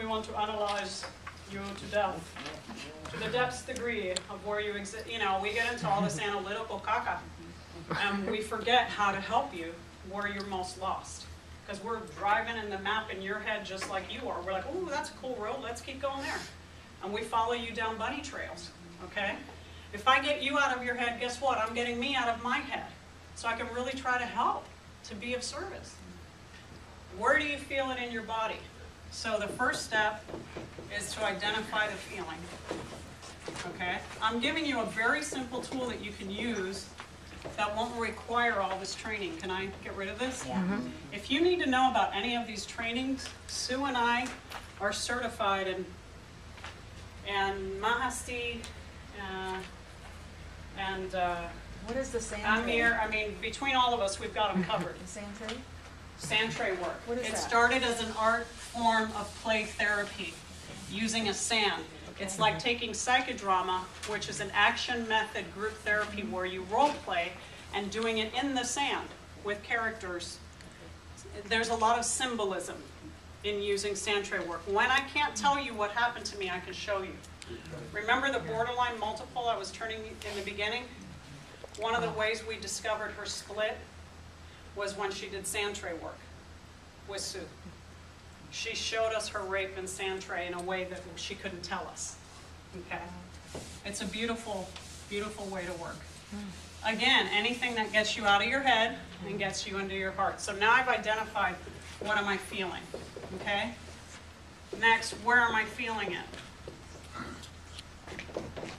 we want to analyze you to death, to the depths degree of where you exist. You know, we get into all this analytical caca, and we forget how to help you where you're most lost. Because we're driving in the map in your head just like you are. We're like, oh, that's a cool road, let's keep going there. And we follow you down bunny trails, okay? If I get you out of your head, guess what? I'm getting me out of my head. So I can really try to help, to be of service. Where do you feel it in your body? So the first step is to identify the feeling, okay? I'm giving you a very simple tool that you can use that won't require all this training. Can I get rid of this? Yeah. Mm-hmm. If you need to know about any of these trainings, Sue and I are certified in Mahasti and What is the sand Amir. I mean, between all of us, we've got them covered. The sand tray? Sand tray work. What is it that? started as an art form of play therapy using a sand. Okay. It's like taking psychodrama, which is an action method group therapy where you role play, and doing it in the sand with characters. There's a lot of symbolism in using sand tray work. When I can't tell you what happened to me, I can show you. Remember the borderline multiple I was turning in the beginning? One of the ways we discovered her split was when she did sand tray work with Sue. She showed us her rape in sand tray in a way that she couldn't tell us. Okay? It's a beautiful, beautiful way to work. Again, anything that gets you out of your head and gets you into your heart. So now I've identified what am I feeling. Okay? Next, where am I feeling it?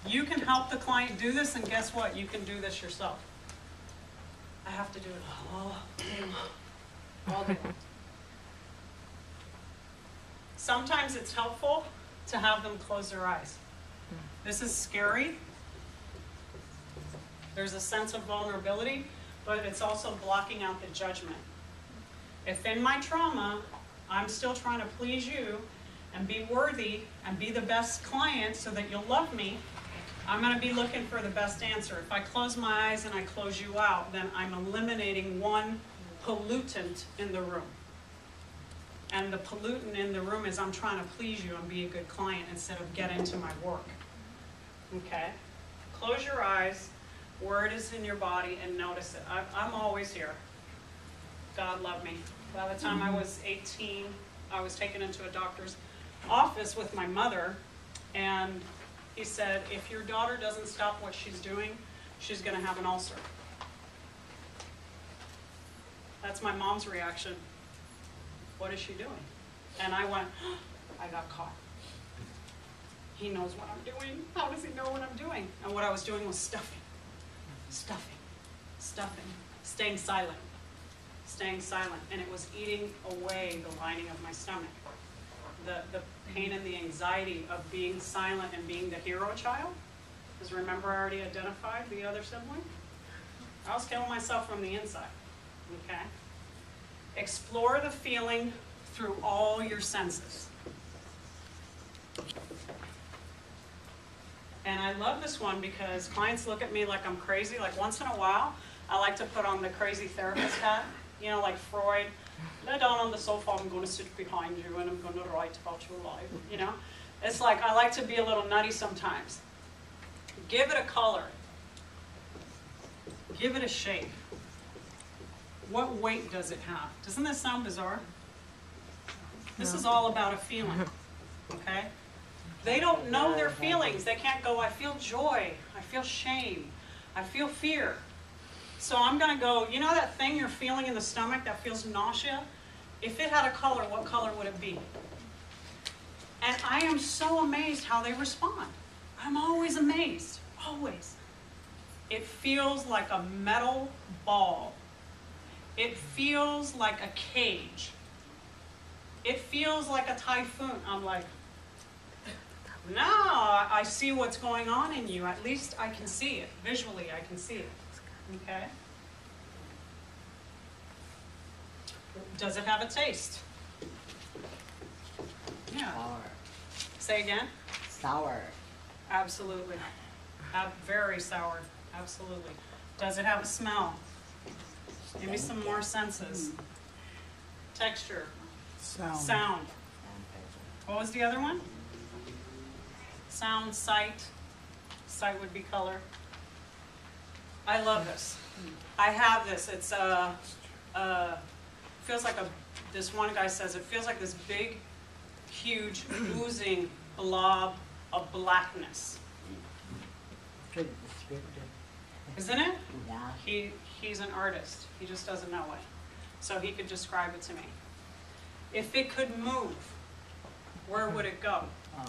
You can help the client do this, and guess what? You can do this yourself. I have to do it all day long. Sometimes it's helpful to have them close their eyes. This is scary. There's a sense of vulnerability, but it's also blocking out the judgment. If in my trauma, I'm still trying to please you and be worthy and be the best client so that you'll love me, I'm going to be looking for the best answer. If I close my eyes and I close you out, then I'm eliminating one pollutant in the room. And the pollutant in the room is I'm trying to please you and be a good client instead of get into my work. Okay? Close your eyes, where it is in your body, and notice it. I'm always here. God love me. By the time I was 18, I was taken into a doctor's office with my mother, and he said, if your daughter doesn't stop what she's doing, she's going to have an ulcer. That's my mom's reaction. What is she doing? And I went, oh, I got caught. He knows what I'm doing. How does he know what I'm doing? And what I was doing was stuffing, stuffing, stuffing, staying silent, staying silent. And it was eating away the lining of my stomach. The pain and the anxiety of being silent and being the hero child. Because remember, I already identified the other sibling? I was killing myself from the inside. Okay? Explore the feeling through all your senses. And I love this one because clients look at me like I'm crazy. Like once in a while, I like to put on the crazy therapist hat. You know, like Freud. Lay down on the sofa, I'm going to sit behind you and I'm going to write about your life. You know? It's like I like to be a little nutty sometimes. Give it a color. Give it a shape. What weight does it have? Doesn't this sound bizarre? This is all about a feeling, okay? They don't know their feelings. They can't go, I feel joy, I feel shame, I feel fear. So I'm going to go, you know that thing you're feeling in the stomach that feels nausea? If it had a color, what color would it be? And I am so amazed how they respond. I'm always amazed, always. It feels like a metal ball. It feels like a cage. It feels like a typhoon. I'm like, no, I see what's going on in you. At least I can see it. Visually, I can see it. Okay? Does it have a taste? Yeah. Sour. Say again? Sour. Absolutely. Very sour. Absolutely. Does it have a smell? Give me some more senses. Texture. Sound. Sound. Oh, What was the other one? Sound, sight. Sight would be color. I love this. I have this. It's feels like this one guy says, it feels like this big, huge, oozing blob of blackness. Isn't it? Yeah. He's an artist. He just doesn't know it. So he could describe it to me. If it could move, where would it go? Oh,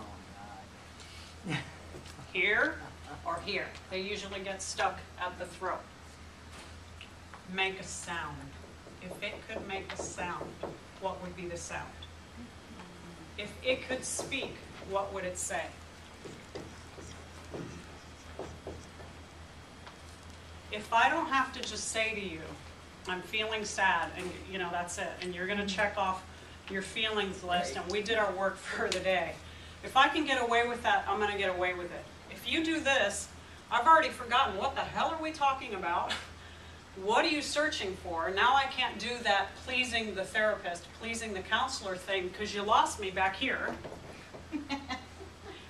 God. Here or here? They usually get stuck at the throat. Make a sound. If it could make a sound, what would be the sound? If it could speak, what would it say? If I don't have to just say to you, I'm feeling sad, and you know, that's it, and you're going to check off your feelings list, and we did our work for the day. If I can get away with that, I'm going to get away with it. If you do this, I've already forgotten, what the hell are we talking about? What are you searching for? Now I can't do that pleasing the therapist, pleasing the counselor thing, because you lost me back here.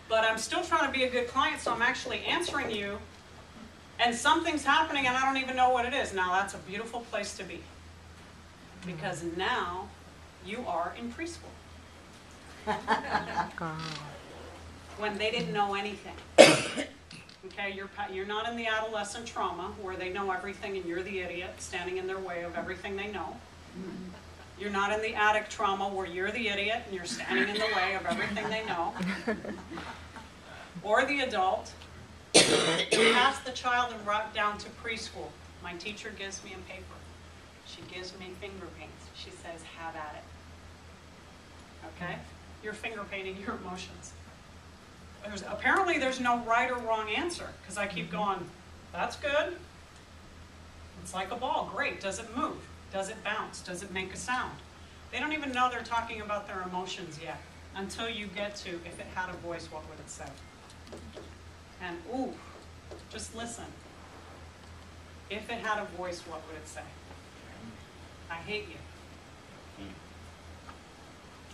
But I'm still trying to be a good client, so I'm actually answering you, and something's happening and I don't even know what it is. Now that's a beautiful place to be, because now you are in preschool. When they didn't know anything. Okay, you're not in the adolescent trauma where they know everything and you're the idiot standing in their way of everything they know. You're not in the addict trauma where you're the idiot and you're standing in the way of everything they know. Or the adult. You pass the child and right down to preschool. My teacher gives me a paper. She gives me finger paints. She says, have at it. Okay? You're finger painting your emotions. Apparently there's no right or wrong answer, because I keep going, that's good. It's like a ball. Great. Does it move? Does it bounce? Does it make a sound? They don't even know they're talking about their emotions yet, until you get to, if it had a voice, what would it say? And ooh, just listen. If it had a voice, what would it say? I hate you.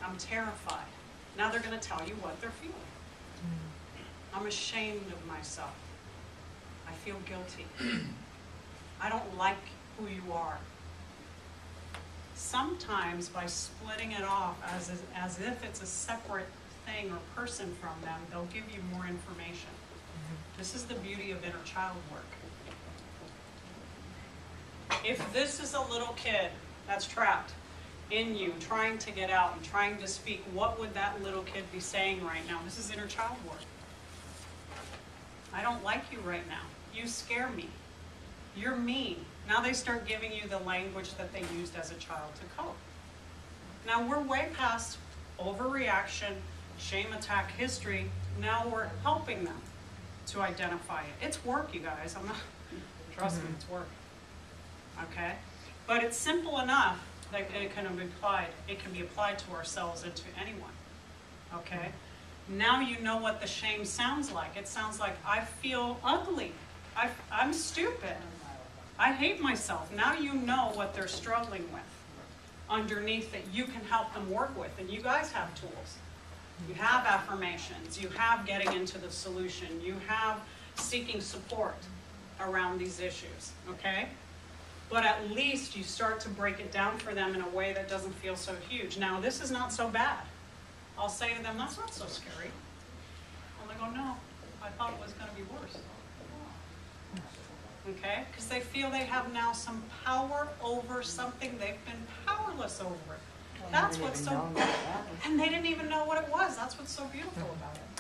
I'm terrified. Now they're going to tell you what they're feeling. I'm ashamed of myself. I feel guilty. I don't like who you are. Sometimes by splitting it off as if it's a separate thing or person from them, they'll give you more information. This is the beauty of inner child work. If this is a little kid that's trapped in you, trying to get out and trying to speak, what would that little kid be saying right now? This is inner child work. I don't like you right now. You scare me. You're mean. Now they start giving you the language that they used as a child to cope. Now we're way past overreaction, shame attack history. Now we're helping them to identify it. It's work, you guys. Trust me, it's work. Okay? But it's simple enough that it can be applied to ourselves and to anyone. Okay? Now you know what the shame sounds like. It sounds like, I feel ugly. I'm stupid. I hate myself. Now you know what they're struggling with underneath that you can help them work with. And you guys have tools. You have affirmations. You have getting into the solution. You have seeking support around these issues. Okay? But at least you start to break it down for them in a way that doesn't feel so huge. Now, this is not so bad. I'll say to them, that's not so scary. And they go, no, I thought it was going to be worse. Okay? Because they feel they have now some power over something they've been powerless over. That's what's so, and they didn't even know what it was. That's what's so beautiful about it.